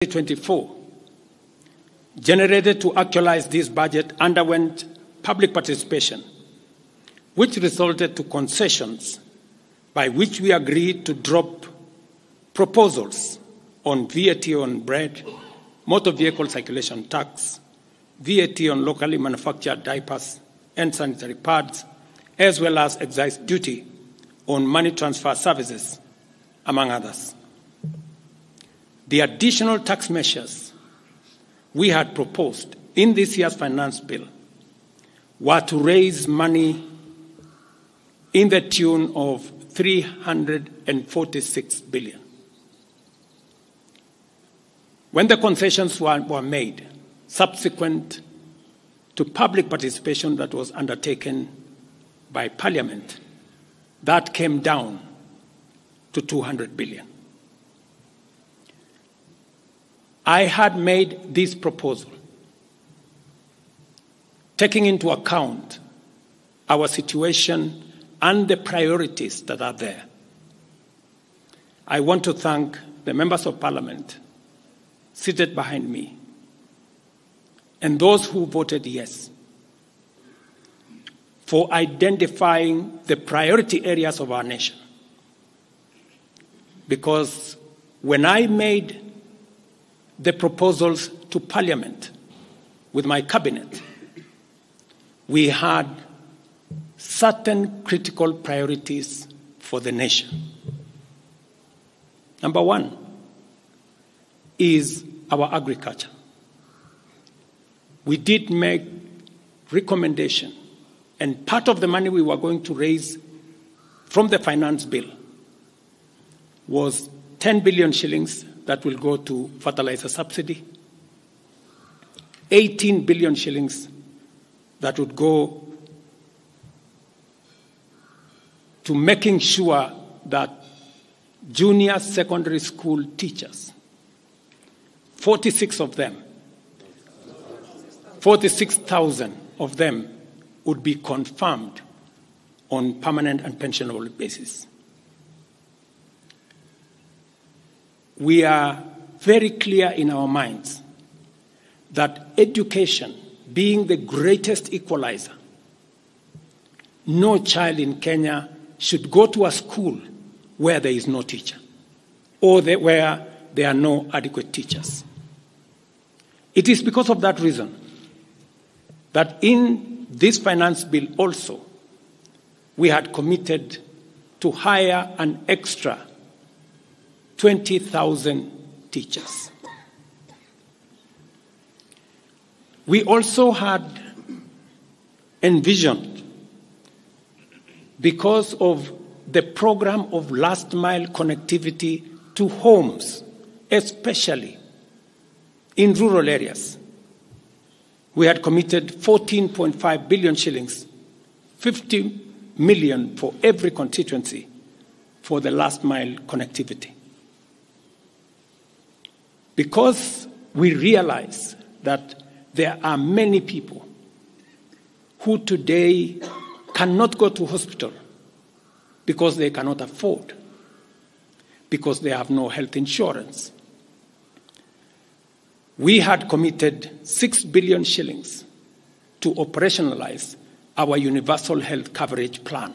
2024, generated to actualize this budget underwent public participation, which resulted to concessions by which we agreed to drop proposals on VAT on bread, motor vehicle circulation tax, VAT on locally manufactured diapers and sanitary pads, as well as excise duty on money transfer services, among others. The additional tax measures we had proposed in this year's finance bill were to raise money in the tune of 346 billion. When the concessions were made, subsequent to public participation that was undertaken by Parliament, that came down to 200 billion. I had made this proposal taking into account our situation and the priorities that are there. I want to thank the members of Parliament seated behind me and those who voted yes for identifying the priority areas of our nation. Because when I made the proposals to Parliament with my cabinet, we had certain critical priorities for the nation. Number one is our agriculture. We did make recommendation, and part of the money we were going to raise from the finance bill was 10 billion shillings that will go to fertilizer subsidy, 18 billion shillings that would go to making sure that junior secondary school teachers, 46,000 of them would be confirmed on permanent and pensionable basis. We are very clear in our minds that education being the greatest equalizer, no child in Kenya should go to a school where there is no teacher or where there are no adequate teachers. It is because of that reason that in this finance bill also we had committed to hire an extra 20,000 teachers. We also had envisioned, because of the program of last mile connectivity to homes, especially in rural areas, we had committed 14.5 billion shillings, 50 million for every constituency for the last mile connectivity. Because we realize that there are many people who today cannot go to hospital because they cannot afford, because they have no health insurance. We had committed 6 billion shillings to operationalize our universal health coverage plan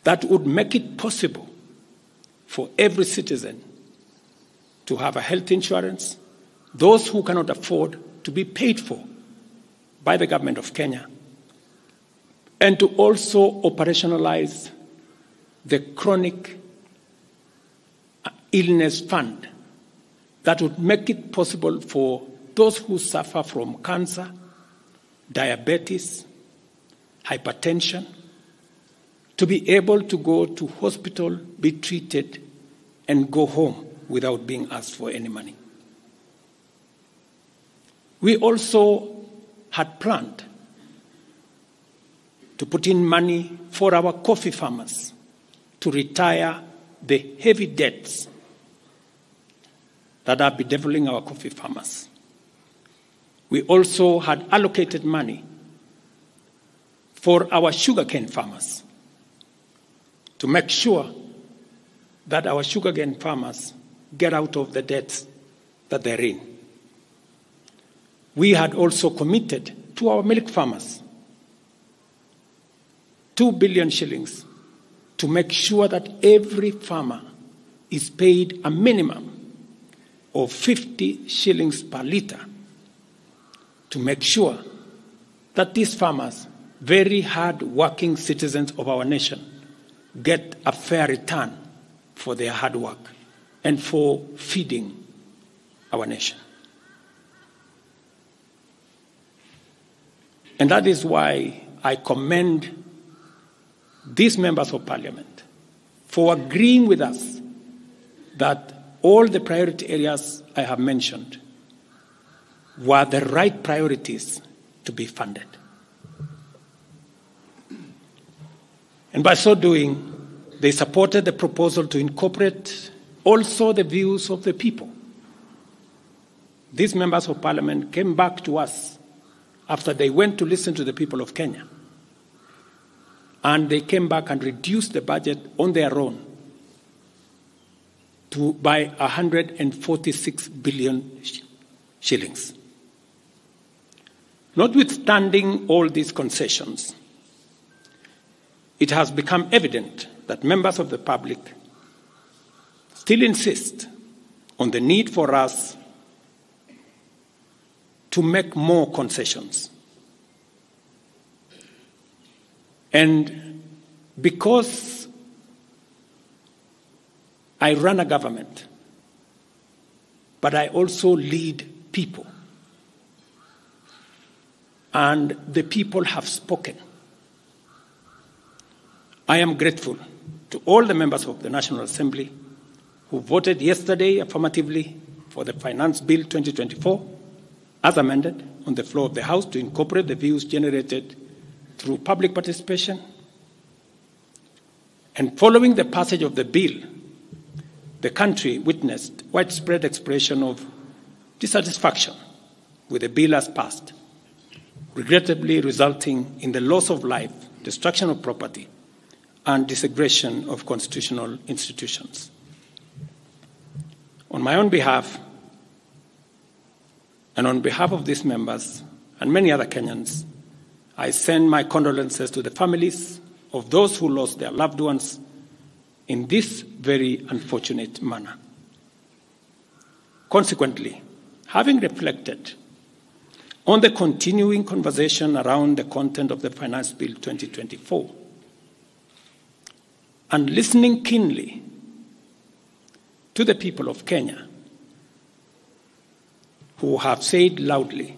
that would make it possible for every citizen to have a health insurance, those who cannot afford to be paid for by the government of Kenya, and to also operationalize the chronic illness fund that would make it possible for those who suffer from cancer, diabetes, hypertension, to be able to go to hospital, be treated, and go home without being asked for any money. We also had planned to put in money for our coffee farmers to retire the heavy debts that are bedeviling our coffee farmers. We also had allocated money for our sugarcane farmers to make sure that our sugarcane farmers get out of the debts that they're in. We had also committed to our milk farmers 2 billion shillings to make sure that every farmer is paid a minimum of 50 shillings per litre to make sure that these farmers, very hard-working citizens of our nation, get a fair return for their hard work and for feeding our nation. And that is why I commend these members of parliament for agreeing with us that all the priority areas I have mentioned were the right priorities to be funded. And by so doing, they supported the proposal to incorporate also the views of the people. These members of parliament came back to us after they went to listen to the people of Kenya. And they came back and reduced the budget on their own by 146 billion shillings. Notwithstanding all these concessions, it has become evident that members of the public still insist on the need for us to make more concessions. And because I run a government, but I also lead people, and the people have spoken, I am grateful to all the members of the National Assembly who voted yesterday affirmatively for the Finance Bill 2024 as amended on the floor of the House to incorporate the views generated through public participation. And following the passage of the bill, the country witnessed widespread expression of dissatisfaction with the bill as passed, regrettably resulting in the loss of life, destruction of property, and disintegration of constitutional institutions. On my own behalf, and on behalf of these members and many other Kenyans, I send my condolences to the families of those who lost their loved ones in this very unfortunate manner. Consequently, having reflected on the continuing conversation around the content of the Finance Bill 2024, and listening keenly to the people of Kenya who have said loudly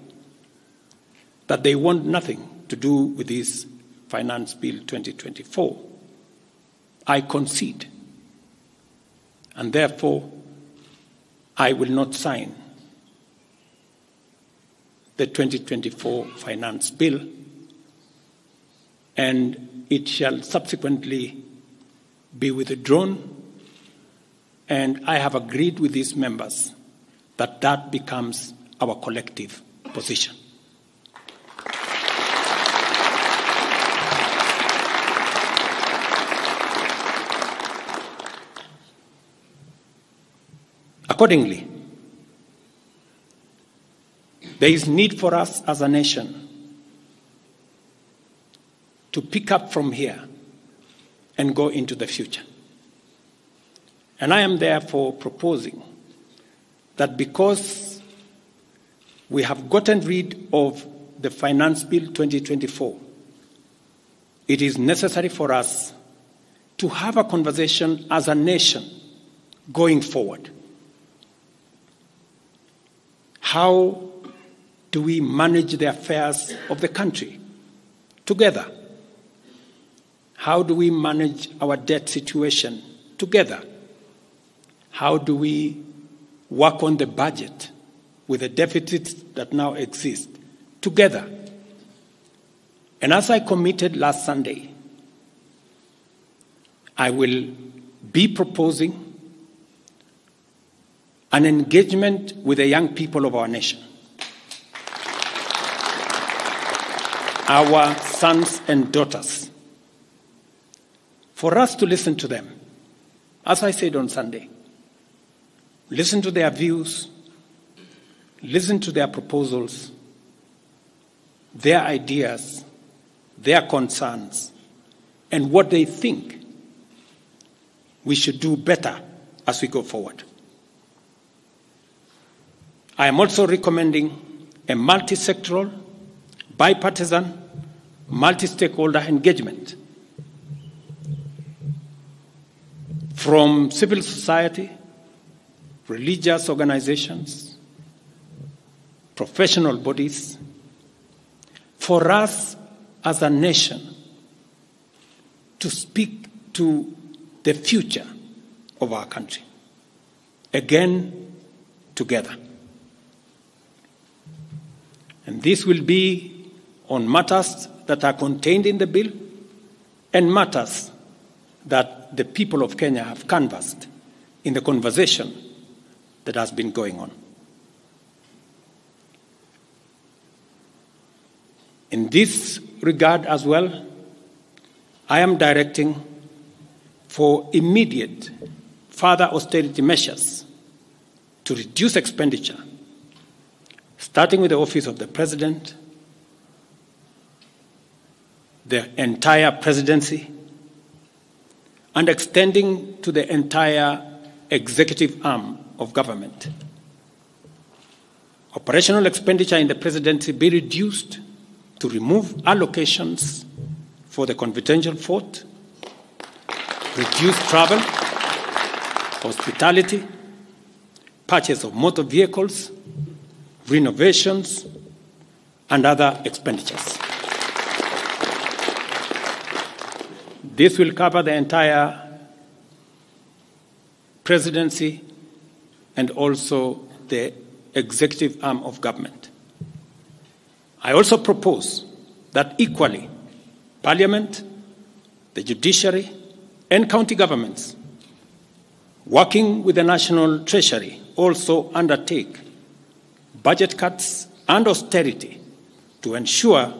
that they want nothing to do with this Finance Bill 2024, I concede, and therefore I will not sign the 2024 Finance Bill, and it shall subsequently be withdrawn, and I have agreed with these members that that becomes our collective position. Accordingly, there is need for us as a nation to pick up from here and go into the future. And I am therefore proposing that because we have gotten rid of the Finance Bill 2024, it is necessary for us to have a conversation as a nation going forward. How do we manage the affairs of the country together? How do we manage our debt situation together? How do we work on the budget with the deficits that now exist together? And as I committed last Sunday, I will be proposing an engagement with the young people of our nation, our sons and daughters, for us to listen to them. As I said on Sunday, listen to their views, listen to their proposals, their ideas, their concerns, and what they think we should do better as we go forward. I am also recommending a multi-sectoral, bipartisan, multi-stakeholder engagement from civil society, religious organizations, professional bodies, for us as a nation to speak to the future of our country, again, together. And this will be on matters that are contained in the bill and matters that the people of Kenya have canvassed in the conversation that has been going on. In this regard as well, I am directing for immediate further austerity measures to reduce expenditure, starting with the Office of the President, the entire presidency, and extending to the entire executive arm of government. Operational expenditure in the presidency be reduced to remove allocations for the confidential fort, reduce travel, hospitality, purchase of motor vehicles, renovations, and other expenditures. This will cover the entire presidency and also the executive arm of government. I also propose that equally, Parliament, the judiciary, and county governments, working with the National Treasury, also undertake budget cuts and austerity to ensure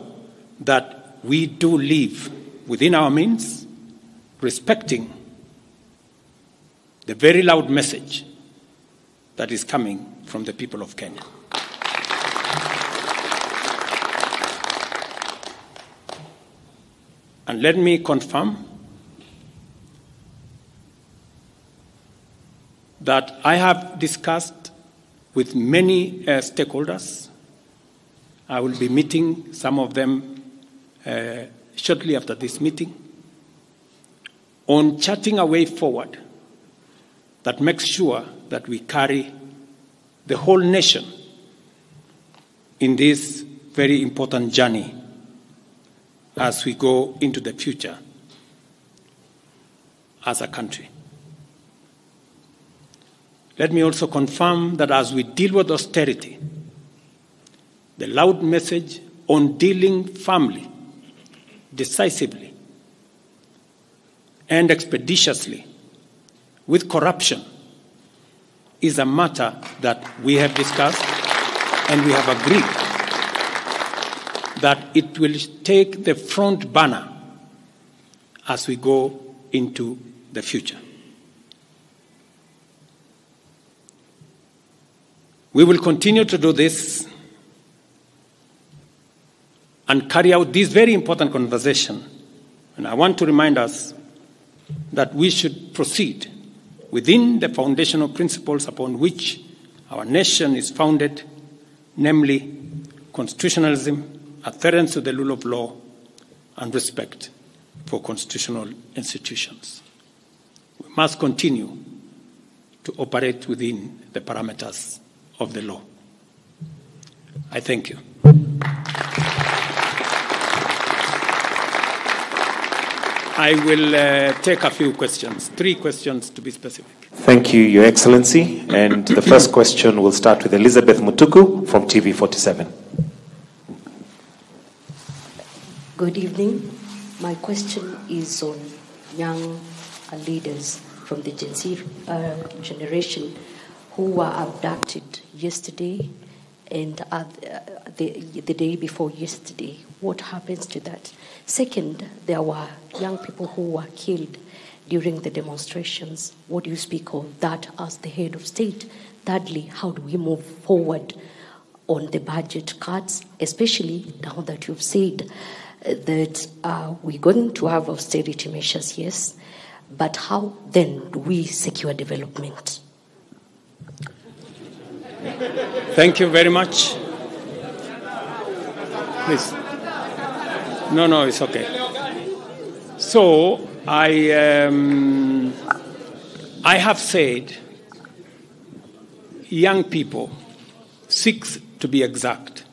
that we do live within our means, respecting the very loud message that is coming from the people of Kenya. And let me confirm that I have discussed with many stakeholders. I will be meeting some of them shortly after this meeting on charting a way forward that makes sure that we carry the whole nation in this very important journey as we go into the future as a country. Let me also confirm that as we deal with austerity, the loud message on dealing firmly, decisively, and expeditiously with corruption is a matter that we have discussed and we have agreed that it will take the front banner as we go into the future. We will continue to do this and carry out this very important conversation. And I want to remind us that we should proceed within the foundational principles upon which our nation is founded, namely constitutionalism, adherence to the rule of law, and respect for constitutional institutions. We must continue to operate within the parameters of the law. I thank you. I will take a few questions, 3 questions to be specific. Thank you, Your Excellency. And the first question will start with Elizabeth Mutuku from TV47. Good evening. My question is on young leaders from the Gen Z generation who were abducted yesterday and the day before yesterday. What happens to that? Second, there were young people who were killed during the demonstrations. What do you speak of that as the head of state? Thirdly, how do we move forward on the budget cuts, especially now that you've said that we're going to have austerity measures, yes, but how then do we secure development? Thank you very much. Please. No, it's okay. So I have said young people, 6 to be exact,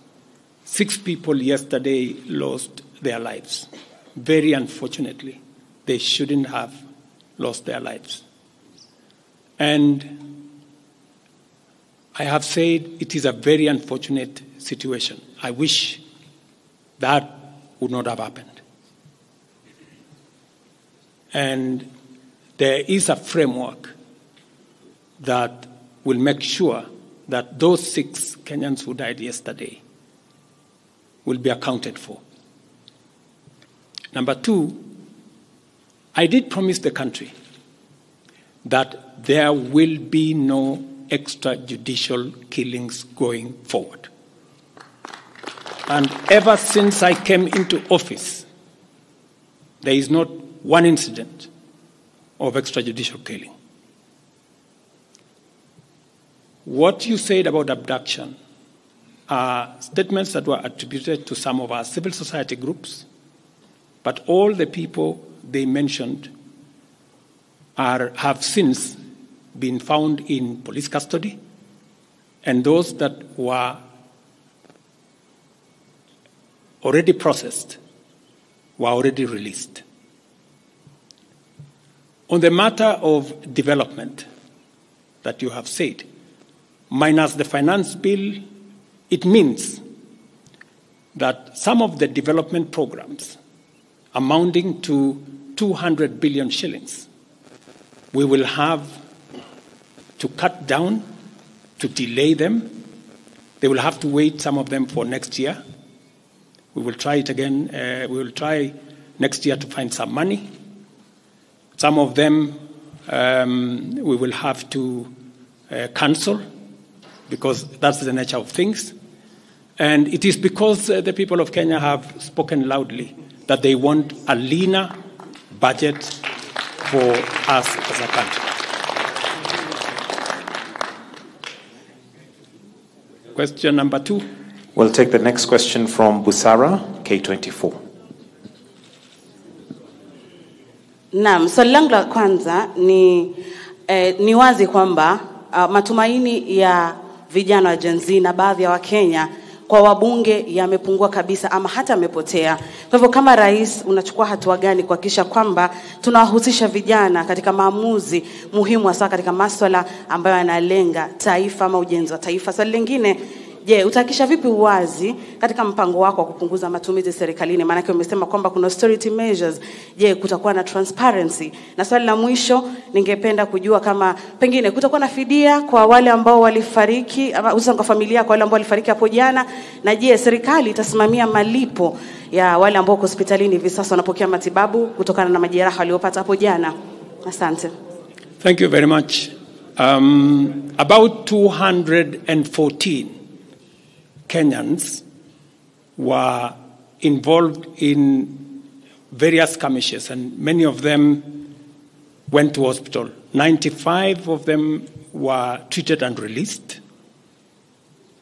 6 people yesterday lost their lives. Very unfortunately, they shouldn't have lost their lives. And I have said it is a very unfortunate situation. I wish that would not have happened. And there is a framework that will make sure that those 6 Kenyans who died yesterday will be accounted for. Number 2, I did promise the country that there will be no extrajudicial killings going forward. And ever since I came into office, there is not one incident of extrajudicial killing. What you said about abduction are statements that were attributed to some of our civil society groups, but all the people they mentioned have since been found in police custody, and those that were already processed were already released. On the matter of development that you have said, minus the finance bill, it means that some of the development programs amounting to 200 billion shillings, we will have to cut down, to delay them. They will have to wait, some of them, for next year. We will try it again. We will try next year to find some money. Some of them we will have to cancel because that's the nature of things. And it is because the people of Kenya have spoken loudly that they want a leaner budget for us as a country. Question number 2. We'll take the next question from Busara, K24. Naam, swali langu la kwanza ni wazi kwamba matumaini ya vijana wa Gen Z na baadhi ya Wakenya kwa wabunge yamepungua kabisa ama hata yamepotea. Kwa hivyo kama rais unachukua hatua gani kuhakikisha kwamba tunawahusisha vijana katika maamuzi muhimu hasa katika masuala ambayo yanalenga taifa ama ujenzi wa taifa? Swali lingine, je, utahakikisha vipi uwazi katika mpango wako wa kupunguza matumizi serikalini? Maana yake umesema kwamba kuna austerity measures. Je, kutakuwa na transparency? Na swali la mwisho, ningependa kujua kama pengine kutakuwa na fidia kwa wale ambao walifariki ama hususan kwa familia kwa wale ambao walifariki hapo jana, na je, serikali itasimamia malipo ya wale ambao hospitalini hivi sasa wanapokea matibabu kutokana na majeraha waliopata hapo jana? Asante. Thank you very much. About 214 Kenyans were involved in various skirmishes, and many of them went to hospital. 95 of them were treated and released.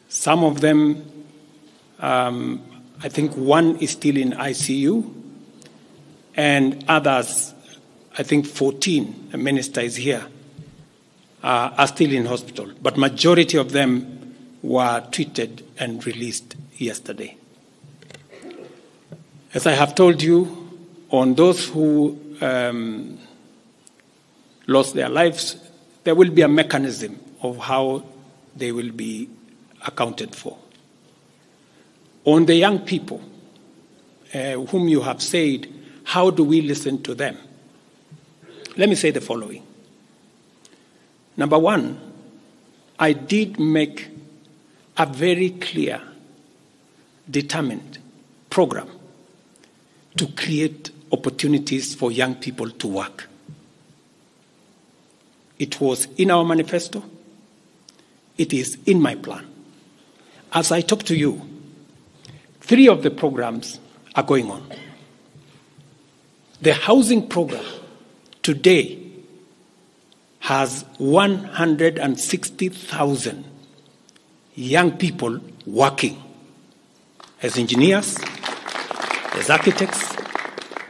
Some of them, I think one is still in ICU, and others, I think 14, the minister is here, are still in hospital. But majority of them were treated and released yesterday. As I have told you, on those who lost their lives, there will be a mechanism of how they will be accounted for. On the young people whom you have said, how do we listen to them? Let me say the following. Number one, I did make a very clear, determined program to create opportunities for young people to work. It was in our manifesto. It is in my plan. as I talk to you, 3 of the programs are going on. The housing program today has 160,000 young people working as engineers, as architects,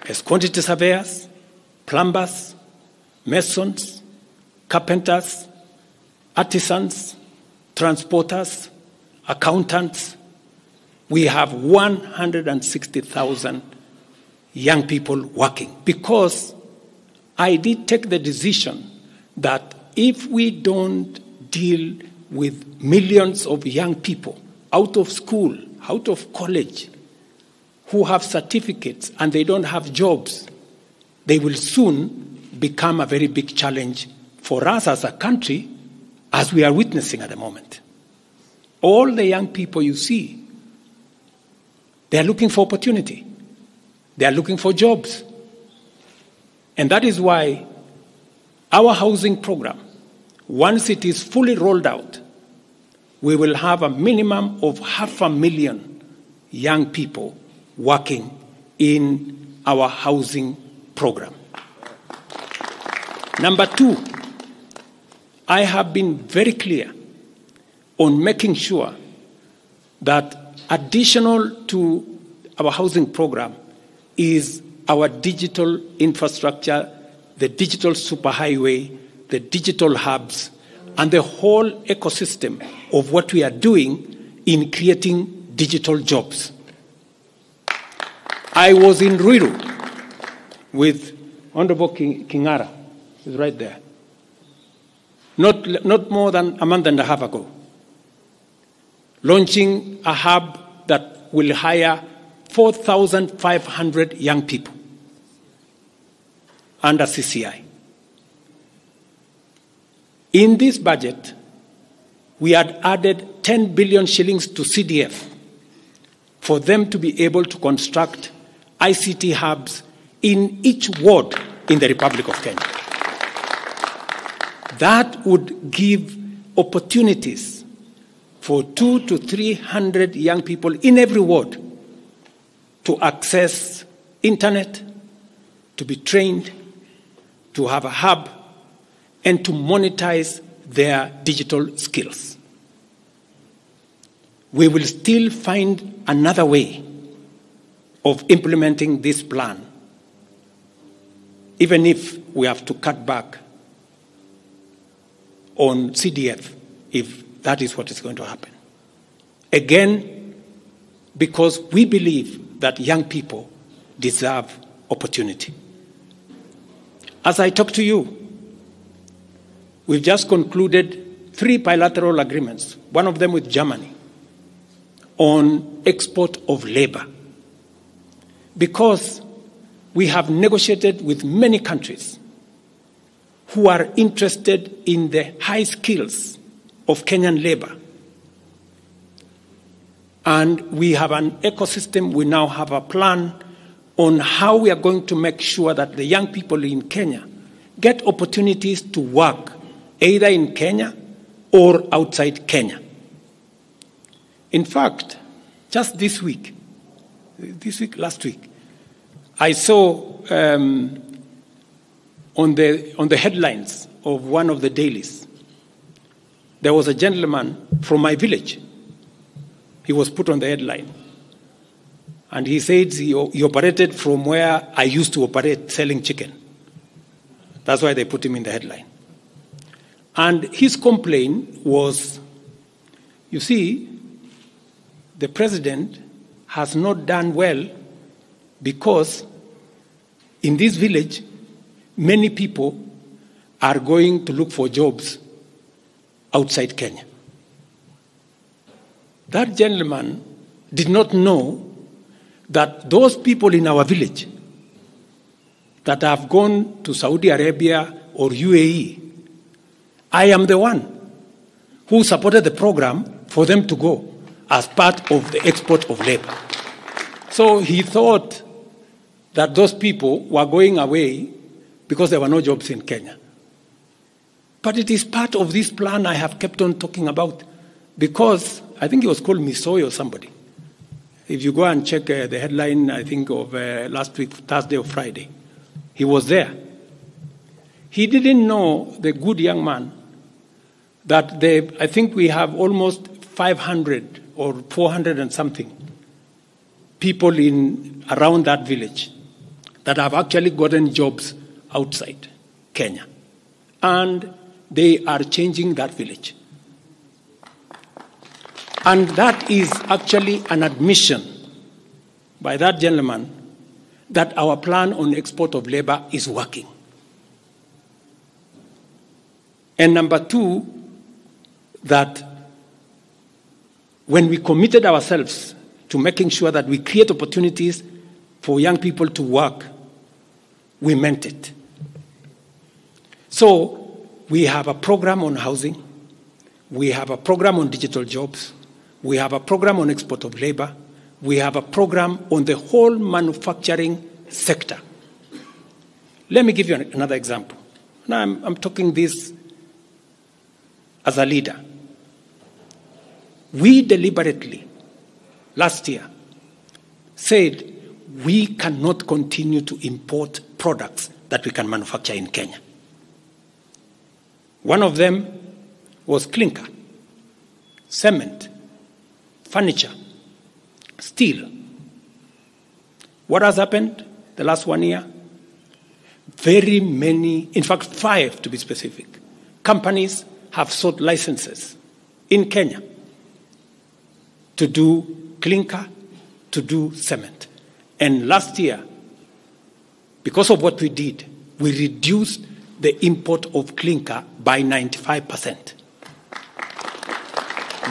as quantity surveyors, plumbers, masons, carpenters, artisans, transporters, accountants. We have 160,000 young people working because I did take the decision that if we don't deal with millions of young people out of school, out of college, who have certificates and they don't have jobs, they will soon become a very big challenge for us as a country, as we are witnessing at the moment. All the young people you see, they are looking for opportunity. They are looking for jobs. And that is why our housing program, once it is fully rolled out, we will have a minimum of 500,000 young people working in our housing program. Number 2, I have been very clear on making sure that additional to our housing program is our digital infrastructure, the digital superhighway, the digital hubs, and the whole ecosystem of what we are doing in creating digital jobs. I was in Ruto with Honorable Kingara, he's right there, not more than a month and a half ago, launching a hub that will hire 4,500 young people under CCI. In this budget, we had added 10 billion shillings to CDF for them to be able to construct ICT hubs in each ward in the Republic of Kenya. That would give opportunities for 200 to 300 young people in every ward to access internet, to be trained, to have a hub, and to monetize their digital skills. We will still find another way of implementing this plan, even if we have to cut back on CDF, if that is what is going to happen. Again, because we believe that young people deserve opportunity. As I talk to you, we've just concluded 3 bilateral agreements, one of them with Germany, on export of labor. Because we have negotiated with many countries who are interested in the high skills of Kenyan labor. And we have an ecosystem, we now have a plan on how we are going to make sure that the young people in Kenya get opportunities to work either in Kenya or outside Kenya. In fact, just last week, I saw on the headlines of one of the dailies, there was a gentleman from my village. He was put on the headline. And he said he operated from where I used to operate, selling chicken. That's why they put him in the headline. And his complaint was, you see, the president has not done well because in this village, many people are going to look for jobs outside Kenya. That gentleman did not know that those people in our village that have gone to Saudi Arabia or UAE, I am the one who supported the program for them to go as part of the export of labor. So he thought that those people were going away because there were no jobs in Kenya. But it is part of this plan I have kept on talking about, because I think he was called Misoy or somebody. If you go and check the headline, I think of last week, Thursday or Friday, he was there. He didn't know, the good young man, that I think we have almost 500 or 400 and something people around that village that have actually gotten jobs outside Kenya. And they are changing that village. And that is actually an admission by that gentleman that our plan on export of labor is working. And number two, that when we committed ourselves to making sure that we create opportunities for young people to work, we meant it. So we have a program on housing, we have a program on digital jobs, we have a program on export of labor, we have a program on the whole manufacturing sector. Let me give you another example. Now I'm talking this as a leader. We deliberately, last year, said we cannot continue to import products that we can manufacture in Kenya. One of them was clinker, cement, furniture, steel. What has happened the last 1 year? Very many, in fact 5 to be specific, companies have sought licenses in Kenya to do clinker, to do cement. And last year, because of what we did, we reduced the import of clinker by 95%.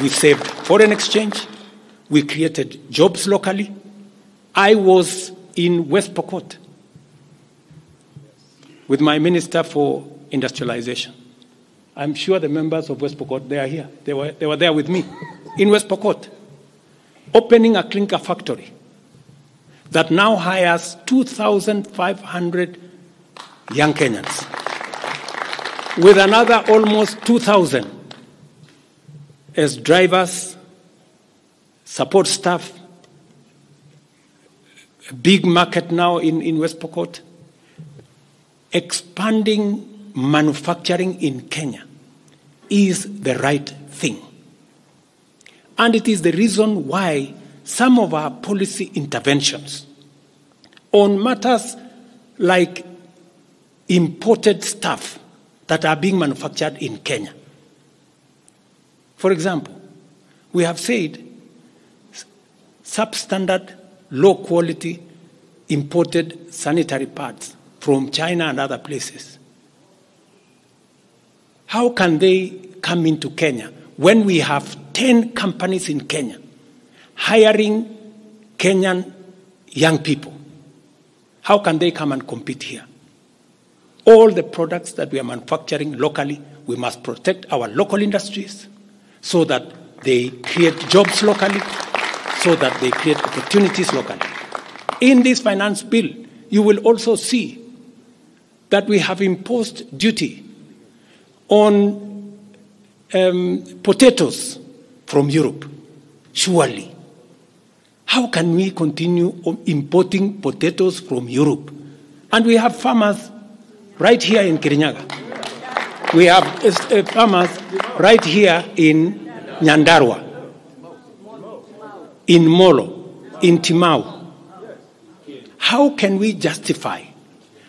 We saved foreign exchange. We created jobs locally. I was in West Pokot with my Minister for Industrialization. I'm sure the members of West Pokot, they are here. They were there with me in West Pokot, opening a clinker factory that now hires 2,500 young Kenyans, with another almost 2,000 as drivers, support staff, a big market now in West Pokot, expanding manufacturing in Kenya is the right thing. And it is the reason why some of our policy interventions on matters like imported stuff that are being manufactured in Kenya. For example, we have said substandard, low quality imported sanitary pads from China and other places. How can they come into Kenya when we have 10 companies in Kenya hiring Kenyan young people? How can they come and compete here? All the products that we are manufacturing locally, we must protect our local industries so that they create jobs locally, so that they create opportunities locally. In this finance bill, you will also see that we have imposed duty on potatoes from Europe. Surely, how can we continue importing potatoes from Europe? And we have farmers right here in Kirinyaga. We have farmers right here in Nyandarua, in Molo, in Timau. How can we justify?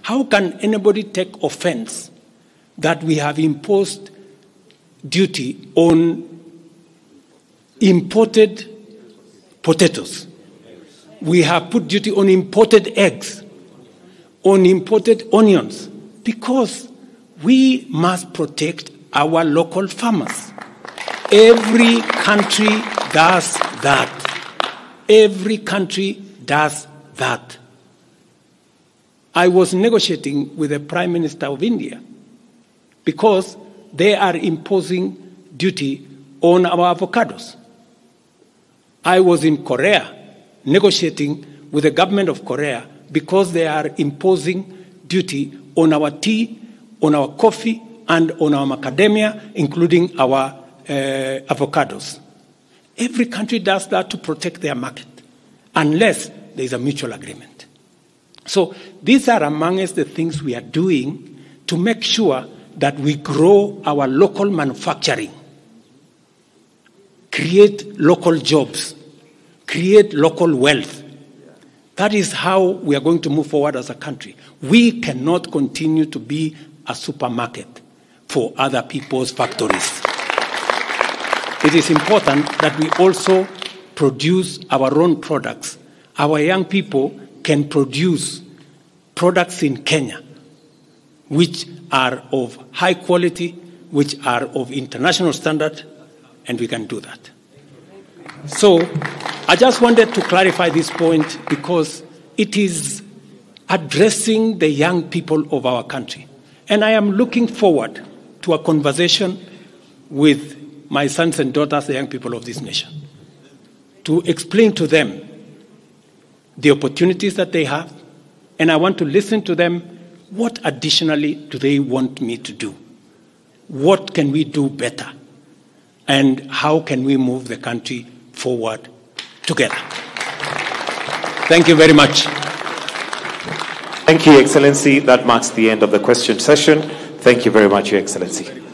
How can anybody take offense that we have imposed duty on imported potatoes? We have put duty on imported eggs, on imported onions, because we must protect our local farmers. Every country does that. Every country does that. I was negotiating with the Prime Minister of India because they are imposing duty on our avocados. I was in Korea negotiating with the government of Korea because they are imposing duty on our tea, on our coffee, and on our macadamia, including our avocados. Every country does that to protect their market, unless there is a mutual agreement. So these are amongst the things we are doing to make sure that we grow our local manufacturing, create local jobs, create local wealth. That is how we are going to move forward as a country. We cannot continue to be a supermarket for other people's factories. It is important that we also produce our own products. Our young people can produce products in Kenya which are of high quality, which are of international standard, and we can do that. So I just wanted to clarify this point because it is addressing the young people of our country. And I am looking forward to a conversation with my sons and daughters, the young people of this nation, to explain to them the opportunities that they have. And I want to listen to them. What additionally do they want me to do? What can we do better? And how can we move the country forward together? Thank you very much. Thank you, Excellency. That marks the end of the question session. Thank you very much, Your Excellency.